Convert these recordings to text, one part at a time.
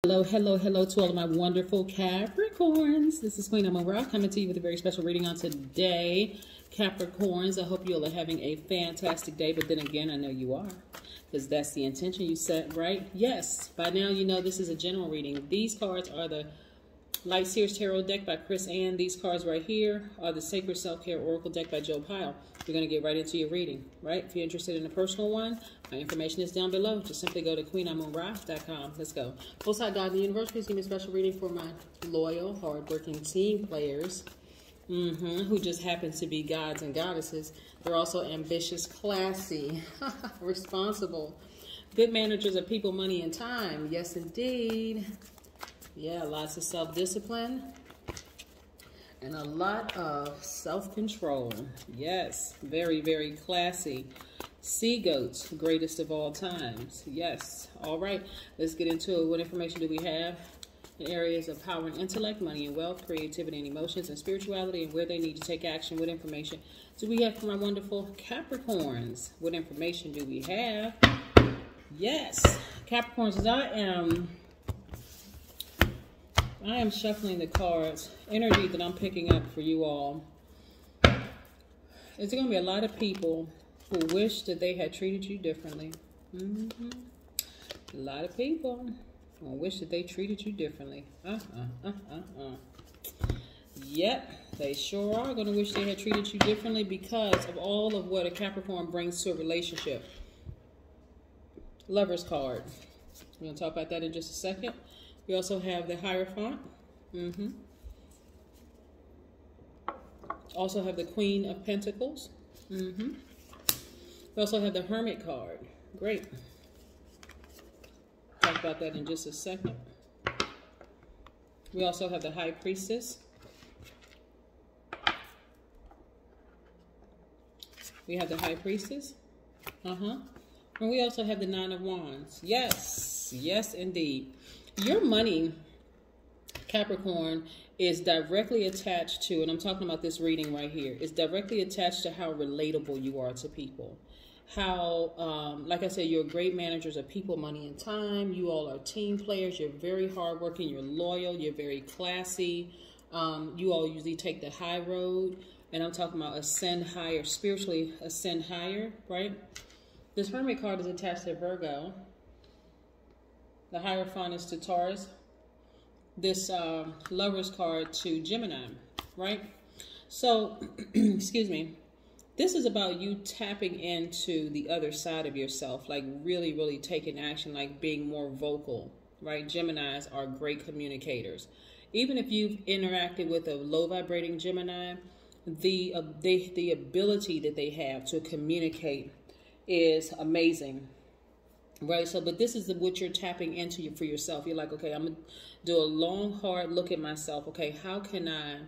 Hello, hello, hello to all of my wonderful Capricorns. This is Queen Amun Ra coming to you with a very special reading on today. Capricorns, I hope you all are having a fantastic day, but then again, I know you are, because that's the intention you set, right? Yes, by now you know this is a general reading. These cards are the Light Seers Tarot deck by Chris Ann. These cards right here are the Sacred Self-Care Oracle deck by Joe Pyle. You're going to get right into your reading, right? If you're interested in a personal one, my information is down below. Just simply go to queenamunra.com. Let's go. Most High God in the universe, please give me a special reading for my loyal, hardworking team players who just happen to be gods and goddesses. They're also ambitious, classy, responsible, good managers of people, money, and time. Yes, indeed. Yeah, lots of self-discipline and a lot of self-control. Yes, very, very classy. Sea goats, greatest of all times. Yes. All right, let's get into it. What information do we have in areas of power and intellect, money and wealth, creativity and emotions, and spirituality, and where they need to take action? What information do we have for my wonderful Capricorns? What information do we have? Yes, Capricorns, as I am shuffling the cards. Energy that I'm picking up for you all is there going to be a lot of people who wish that they had treated you differently. A lot of people who wish that they treated you differently. Yep, they sure are going to wish they had treated you differently because of all of what a Capricorn brings to a relationship. Lover's card. We're going to talk about that in just a second. We also have the Hierophant. Also have the Queen of Pentacles. We also have the Hermit card. Great. Talk about that in just a second. We also have the High Priestess. We have the High Priestess. And we also have the Nine of Wands. Yes. Yes, indeed. Your money, Capricorn, is directly attached to, and I'm talking about this reading right here, is directly attached to how relatable you are to people. How, like I said, you're great managers of people, money, and time. You all are team players. You're very hardworking. You're loyal. You're very classy. You all usually take the high road, and I'm talking about ascend higher, spiritually ascend higher, right? This Hermit card is attached to Virgo. The Hierophant is to Taurus. This Lover's card to Gemini, right? So, excuse me. This is about you tapping into the other side of yourself, like really, really taking action, like being more vocal, right? Geminis are great communicators. Even if you've interacted with a low vibrating Gemini, the ability that they have to communicate is amazing. Right, so but this is what you're tapping into for yourself. You're like, okay, I'm gonna do a long, hard look at myself. Okay, how can I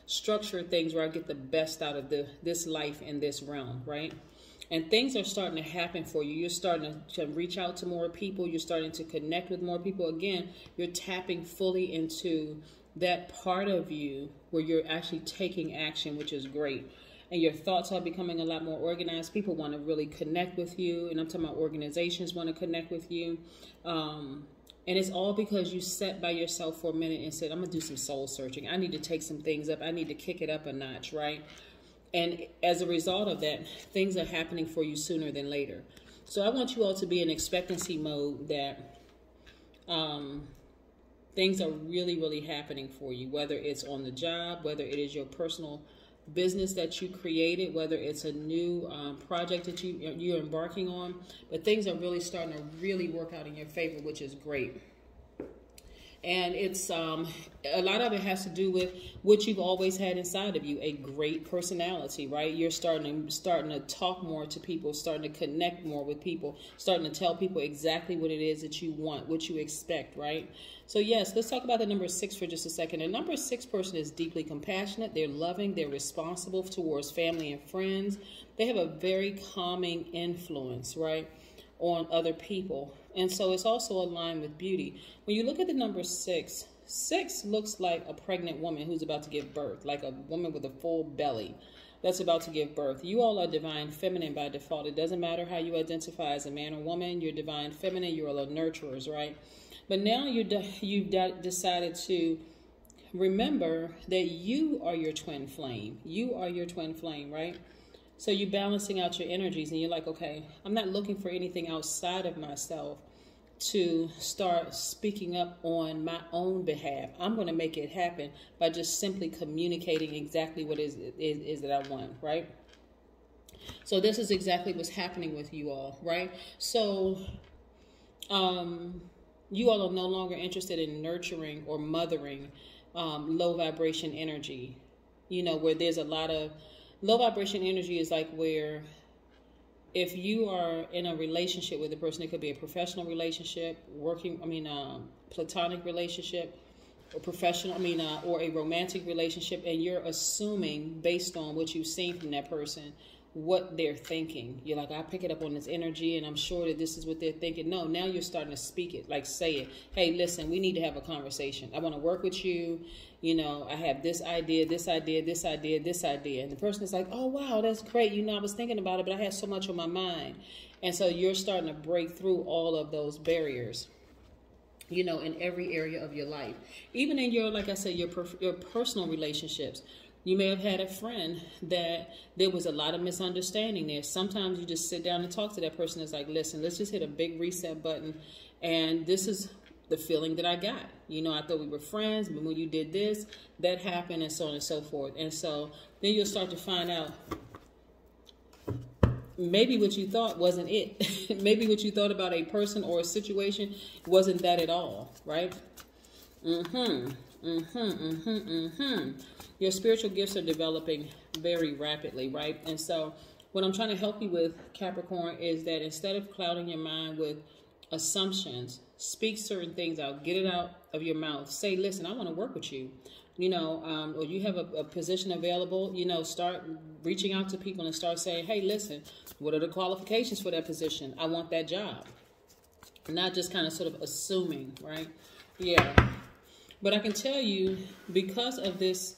structure things where I get the best out of this life in this realm, right? And things are starting to happen for you. You're starting to reach out to more people. You're starting to connect with more people. Again, you're tapping fully into that part of you where you're actually taking action, which is great. And your thoughts are becoming a lot more organized. People want to really connect with you. And I'm talking about organizations want to connect with you. And it's all because you sat by yourself for a minute and said, I'm going to do some soul searching. I need to take some things up. I need to kick it up a notch, right? And as a result of that, things are happening for you sooner than later. So I want you all to be in expectancy mode that things are really, really happening for you, whether it's on the job, whether it is your personal business that you created, whether it's a new project that you're embarking on, but things are really starting to really work out in your favor, which is great. And it's a lot of it has to do with what you've always had inside of you, a great personality, right? You're starting to talk more to people, starting to connect more with people, starting to tell people exactly what it is that you want, what you expect, right? So yes, let's talk about the number 6 for just a second. The number 6 person is deeply compassionate. They're loving. They're responsible towards family and friends. They have a very calming influence, right, on other people. And so it's also aligned with beauty. When you look at the number 6, 6 looks like a pregnant woman who's about to give birth, like a woman with a full belly that's about to give birth. You all are divine feminine by default. It doesn't matter how you identify as a man or woman. You're divine feminine. You're all nurturers, right? But now you've decided to remember that you are your twin flame. You are your twin flame, right? So you're balancing out your energies, and you're like, okay, I'm not looking for anything outside of myself to start speaking up on my own behalf. I'm going to make it happen by just simply communicating exactly what is that I want, right? So this is exactly what's happening with you all, right? So you all are no longer interested in nurturing or mothering low vibration energy, you know, where there's a lot of low vibration energy is like where if you are in a relationship with a person, it could be a professional relationship, platonic relationship, or professional, or a romantic relationship, and you're assuming based on what you've seen from that person, what they're thinking. You're like, I pick it up on this energy and I'm sure that this is what they're thinking. No, now you're starting to speak it, like say it. Hey, listen, we need to have a conversation. I want to work with you. You know, I have this idea, this idea, this idea, this idea. And the person is like, oh, wow, that's great. You know, I was thinking about it, but I had so much on my mind. And so you're starting to break through all of those barriers, you know, in every area of your life. Even in your, like I said, your personal relationships. You may have had a friend that there was a lot of misunderstanding there. Sometimes you just sit down and talk to that person. It's like, listen, let's just hit a big reset button. And this is the feeling that I got. You know, I thought we were friends, but when you did this, that happened, and so on and so forth. And so then you'll start to find out maybe what you thought wasn't it. Maybe what you thought about a person or a situation wasn't that at all, right? Your spiritual gifts are developing very rapidly, right? And so what I'm trying to help you with, Capricorn, is that instead of clouding your mind with assumptions, speak certain things out, get it out of your mouth. Say, listen, I want to work with you, you know, or you have a position available, you know, start reaching out to people and start saying, hey, listen, what are the qualifications for that position? I want that job. Not just kind of sort of assuming, right? Yeah. But I can tell you, because of this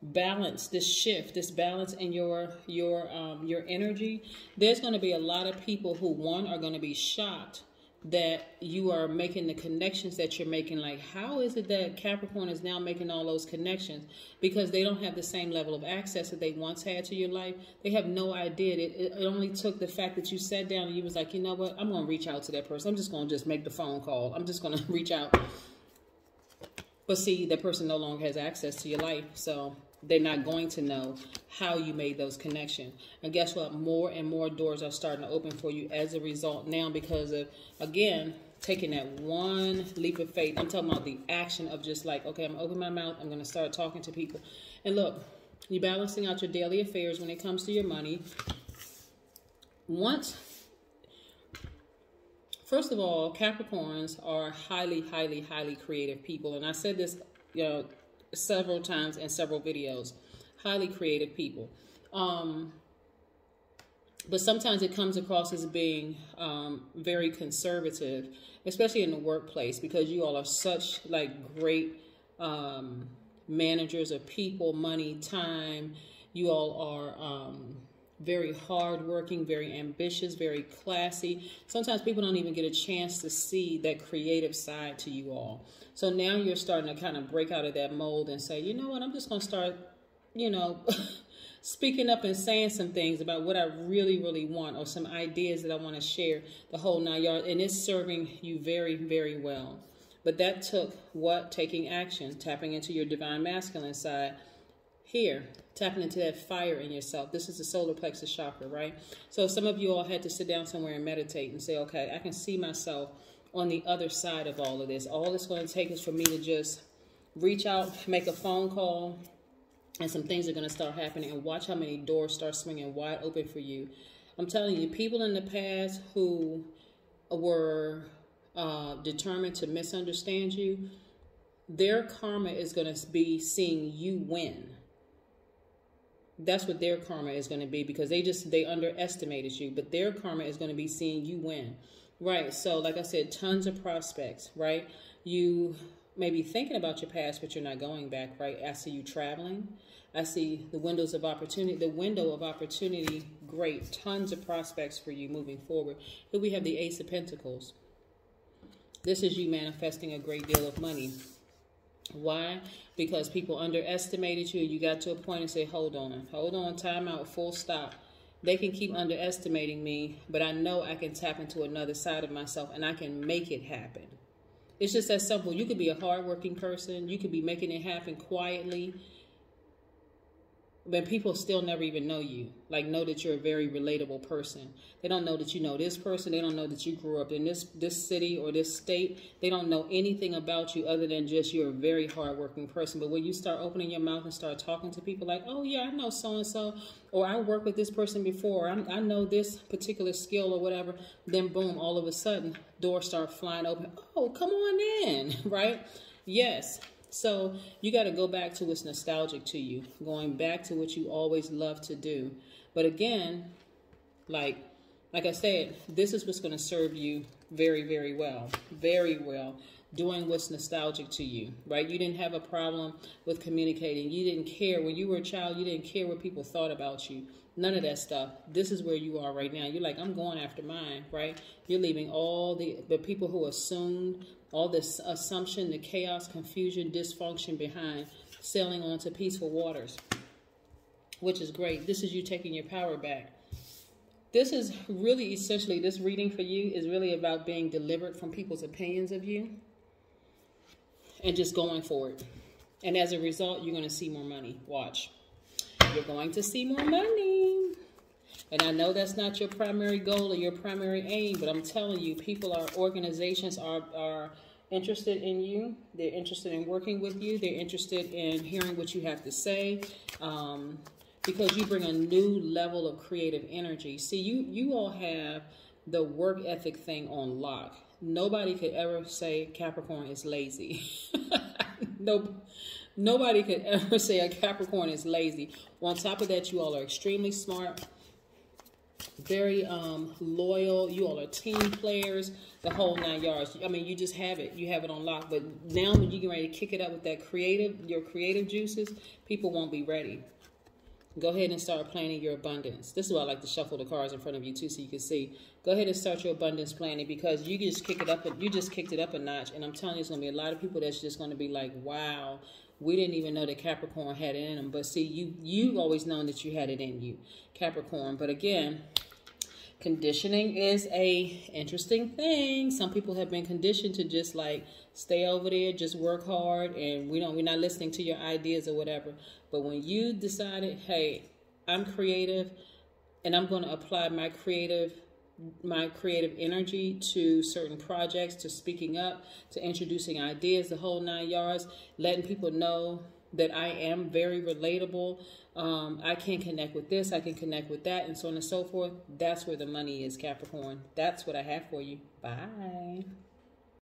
balance, this shift, this balance in your energy, there's going to be a lot of people who, one, are going to be shocked that you are making the connections that you're making. Like, how is it that Capricorn is now making all those connections? Because they don't have the same level of access that they once had to your life. They have no idea. It only took the fact that you sat down and you was like, you know what, I'm going to reach out to that person. I'm just going to just make the phone call. I'm just going to reach out. But see, that person no longer has access to your life. So they're not going to know how you made those connections. And guess what? More and more doors are starting to open for you as a result now, because of, again, taking that one leap of faith. I'm talking about the action of just like, okay, I'm going to open my mouth. I'm going to start talking to people. And look, you're balancing out your daily affairs when it comes to your money. First of all, Capricorns are highly, highly, highly creative people. And I said this, you know, several times in several videos. Highly creative people. But sometimes it comes across as being very conservative, especially in the workplace, because you all are such like great managers of people, money, time. You all are very hardworking, very ambitious, very classy. Sometimes people don't even get a chance to see that creative side to you all. So now you're starting to kind of break out of that mold and say, you know what, I'm just going to start, you know, speaking up and saying some things about what I really, really want, or some ideas that I want to share, the whole 9 yards. And it's serving you very, very well. But that took what? Taking action, tapping into your divine masculine side. Here, tapping into that fire in yourself. This is the solar plexus chakra, right? So some of you all had to sit down somewhere and meditate and say, okay, I can see myself on the other side of all of this. All it's going to take is for me to just reach out, make a phone call, and some things are going to start happening. And watch how many doors start swinging wide open for you. I'm telling you, people in the past who were determined to misunderstand you, their karma is going to be seeing you win. That's what their karma is going to be, because they underestimated you, but their karma is going to be seeing you win. Right. So like I said, tons of prospects, right? You may be thinking about your past, but you're not going back, right? I see you traveling. I see the windows of opportunity, the window of opportunity. Great. Tons of prospects for you moving forward. Here we have the Ace of Pentacles. This is you manifesting a great deal of money. Why? Because people underestimated you. You got to a point and say, hold on, time out, full stop. They can keep underestimating me, but I know I can tap into another side of myself and I can make it happen. It's just that simple. You could be a hardworking person. You could be making it happen quietly, but people still never even know you. Like, know that you're a very relatable person. They don't know that you know this person. They don't know that you grew up in this city or this state. They don't know anything about you other than just you're a very hardworking person. But when you start opening your mouth and start talking to people like, oh, yeah, I know so-and-so, or I worked with this person before, I know this particular skill or whatever, then boom, all of a sudden, doors start flying open. Oh, come on in, right? Yes. So you got to go back to what's nostalgic to you, going back to what you always loved to do. But again, like I said, this is what's going to serve you very, very well, doing what's nostalgic to you, right? You didn't have a problem with communicating. You didn't care. When you were a child, you didn't care what people thought about you. None of that stuff. This is where you are right now. You're like, I'm going after mine, right? You're leaving all the people who assumed, all this assumption, the chaos, confusion, dysfunction behind, sailing onto peaceful waters, which is great. This is you taking your power back. This is really essentially, this reading for you is really about being delivered from people's opinions of you and just going for it. And as a result, you're going to see more money. Watch. You're going to see more money. And I know that's not your primary goal or your primary aim, but I'm telling you, organizations are interested in you. They're interested in working with you. They're interested in hearing what you have to say, because you bring a new level of creative energy. See, you all have the work ethic thing on lock. Nobody could ever say Capricorn is lazy. Nobody could ever say a Capricorn is lazy. On top of that, you all are extremely smart, very loyal. You all are team players, the whole 9 yards. I mean, you just have it. You have it on lock. But now when you get ready to kick it up with that your creative juices, people won't be ready. Go ahead and start planning your abundance. This is why I like to shuffle the cards in front of you too, so you can see. Go ahead and start your abundance planning, because you just kicked it up a notch. And I'm telling you, there's going to be a lot of people that's just going to be like, wow, we didn't even know that Capricorn had it in them. But see, you've always known that you had it in you, Capricorn. But again, conditioning is a interesting thing. Some people have been conditioned to just like stay over there, just work hard, and we're not listening to your ideas or whatever. But when you decided, hey, I'm creative and I'm going to apply my creative energy to certain projects, to speaking up, to introducing ideas, the whole 9 yards, letting people know that I am very relatable. I can connect with this, I can connect with that, and so on and so forth. That's where the money is, Capricorn. That's what I have for you. Bye.